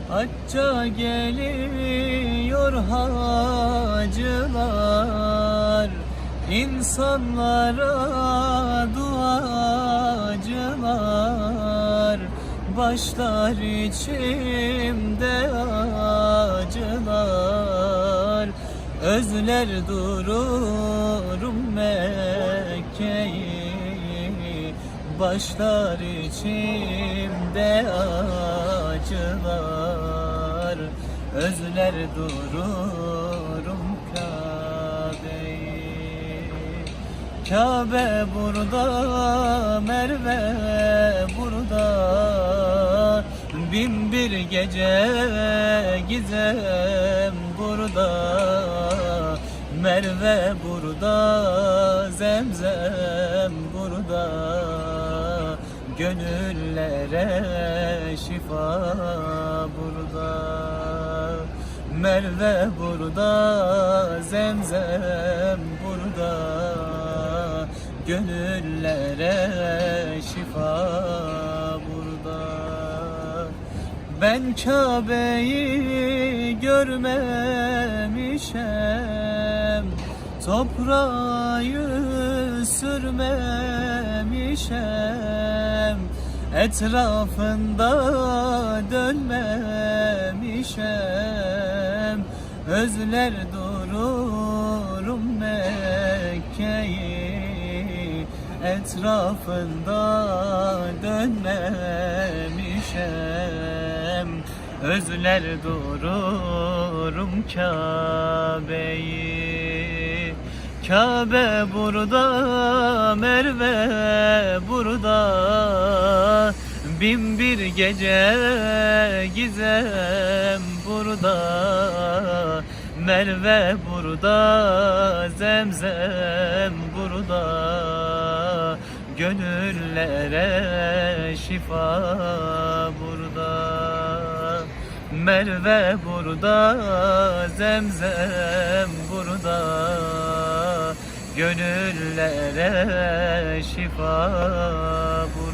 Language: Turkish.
Hacca geliyor hacılar, insanlara duacılar. Başlar içimde acılar, özler dururum Mekke'yi. Başlar içimde acılar, özler dururum Kabe'yi. Kabe burada, Merve burada, bin bir gece gizem burada. Merve burada, Zemzem burada, gönüllere şifa burada. Merve burada, Zemzem burada, gönüllere şifa burada. Ben Kabe'yi görmemişem, toprağa yüz sürmemişem, etrafında dönmemişem. Özler dururum Mekke'yi, etrafında dönmemişem. Özler dururum Kabe'yi. Kabe burada, Merve burada, bin bir gece gizem burada. Merve burada, Zemzem burada, gönüllere şifa burada. Merve burada, Zemzem burada, gönüllere şifa burada.